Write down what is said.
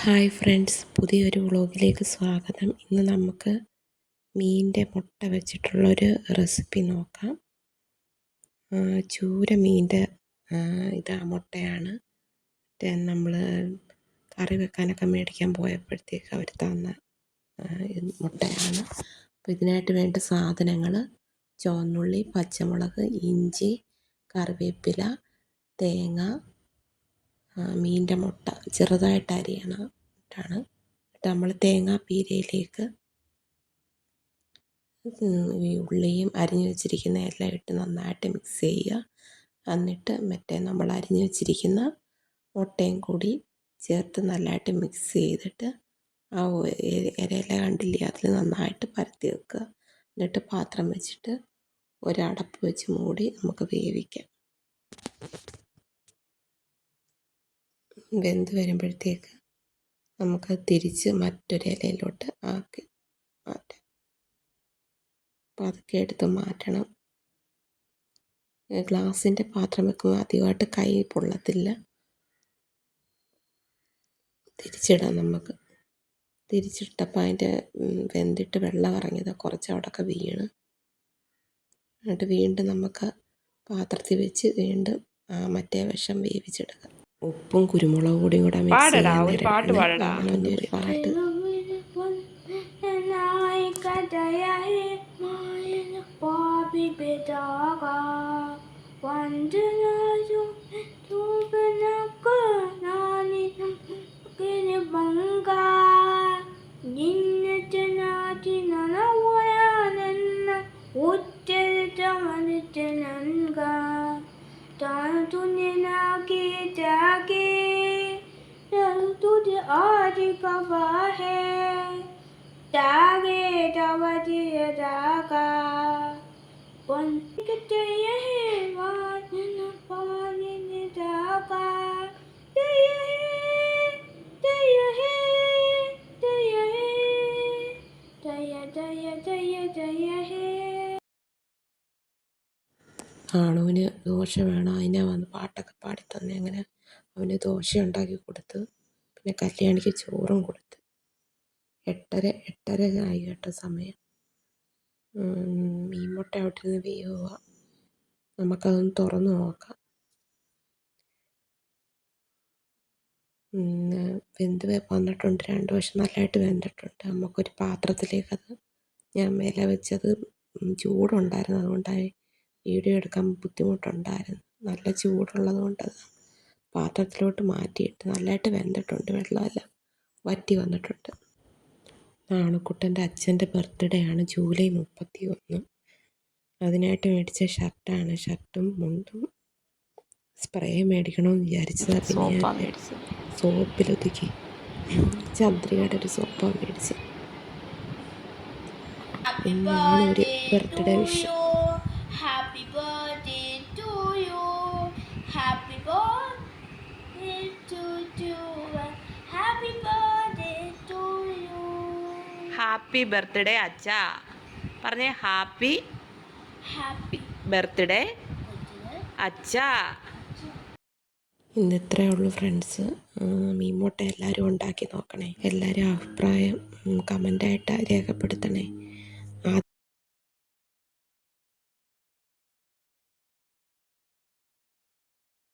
Hi friends, പുതിയൊരു വ്ളോഗിലേക്ക് സ്വാഗതം. ഇന്ന് നമുക്ക് മീനിൻ്റെ മുട്ട വെച്ചിട്ടുള്ളൊരു റെസിപ്പി നോക്കാം. ചൂര മീനിൻ്റെ മുട്ടയാണ്. നമ്മൾ കറി വെക്കാനൊക്കെ മേടിക്കാൻ പോയപ്പോഴത്തേക്ക് അവർ തന്ന മുട്ടയാണ്. അപ്പോൾ ഇതിനായിട്ട് വേണ്ട സാധനങ്ങൾ: ചുവന്നുള്ളി, പച്ചമുളക്, ഇഞ്ചി, കറിവേപ്പില, തേങ്ങ, മീനിൻ്റെ മുട്ട ചെറുതായിട്ട് അരിയണം. എന്നിട്ട് നമ്മൾ തേങ്ങാപ്പീരയിലേക്ക് ഈ ഉള്ളിയും അരിഞ്ഞു വെച്ചിരിക്കുന്ന എല്ലാം ഇട്ട് നന്നായിട്ട് മിക്സ് ചെയ്യുക. എന്നിട്ട് നമ്മൾ അരിഞ്ഞു വെച്ചിരിക്കുന്ന മുട്ടയും കൂടി ചേർത്ത് നല്ലതായിട്ട് മിക്സ് ചെയ്തിട്ട് ആ ഇല കണ്ടില്ലേ, അതിൽ നന്നായിട്ട് പരത്തി വെക്കുക. എന്നിട്ട് പാത്രം വെച്ചിട്ട് ഒരടപ്പ് വെച്ച് മൂടി നമുക്ക് വേവിക്കാം. വെന്ത് വരുമ്പോഴത്തേക്ക് നമുക്ക് തിരിച്ച് മറ്റൊരു ഇലയിലോട്ട് ആക്കി മാറ്റാം. അപ്പോൾ അതൊക്കെ എടുത്ത് മാറ്റണം. ഗ്ലാസിൻ്റെ പാത്രം വെക്കുമ്പോൾ അധികമായിട്ട് കൈ പൊള്ളത്തില്ല. തിരിച്ചിടാം. നമുക്ക് തിരിച്ചിട്ടപ്പോൾ അതിൻ്റെ വെന്തിട്ട് വെള്ളം ഇറങ്ങിയത് കുറച്ച് അവിടെയൊക്കെ വീണ്. എന്നിട്ട് വീണ്ടും നമുക്ക് പാത്രത്തിൽ വെച്ച് വീണ്ടും മറ്റേ വശം വേവിച്ചെടുക്കാം. ഉപ്പും കുരുമുളക് പൊടിയും കൂടെ മിക്സ് ചെയ്യാൻ ഒരു പാട്ട്. ആണുവിന് ദോശ വേണം, അതിനെ വന്ന് പാട്ടൊക്കെ പാടിത്തന്നെ. അങ്ങനെ അവന് ദോശ ഉണ്ടാക്കി കൊടുത്ത്, പിന്നെ കല്യാണിക്ക് ചോറും കൊടുത്ത്. 8:30 ആയി കേട്ടോ സമയം. മീൻ മുട്ട അവിടെ നിന്ന് വേവുക. നമുക്കതൊന്ന് തുറന്ന് നോക്കാം. വെന്ത് വന്നിട്ടുണ്ട്. 2 വശം നല്ലതായിട്ട് വെന്തിട്ടുണ്ട്. നമുക്കൊരു പാത്രത്തിലേക്കത് ഞാൻ മേലെ വെച്ചത് ചൂടുണ്ടായിരുന്നു, അതുകൊണ്ടായി വീഡിയോ എടുക്കാൻ ബുദ്ധിമുട്ടുണ്ടായിരുന്നു. നല്ല ചൂടുള്ളത് കൊണ്ടത് പാത്രത്തിലോട്ട് മാറ്റിയിട്ട് നല്ലതായിട്ട് വെന്തിട്ടുണ്ട്. വെള്ളമെല്ലാം വറ്റി വന്നിട്ടുണ്ട്. നാണുക്കുട്ടൻ്റെ അച്ഛൻ്റെ ബർത്ത്ഡേ ആണ്, ജൂലൈ 31. അതിനായിട്ട് മേടിച്ച ഷർട്ടാണ്. ഷർട്ടും മുണ്ടും സ്പ്രേ മേടിക്കണമെന്ന് വിചാരിച്ചതാണ്. പിന്നെ സോപ്പിലൊതുക്കി ചന്ദ്രികയുടെ ഒരു സോപ്പാണ് മേടിച്ചത്. എന്നാണ് ഒരു ബർത്ത്ഡേ വിഷ്. ഹാപ്പി ബർത്ത്ഡേ അച്ഛാ പറഞ്ഞേ. ഹാപ്പി ബർത്ത്ഡേ അച്ഛാ. ഇന്ന് ഇത്രയേ ഉള്ളൂ ഫ്രണ്ട്സ്. മീൻ മുട്ട എല്ലാവരും ഉണ്ടാക്കി നോക്കണേ. എല്ലാവരും അഭിപ്രായം കമൻ്റായിട്ട് രേഖപ്പെടുത്തണേ.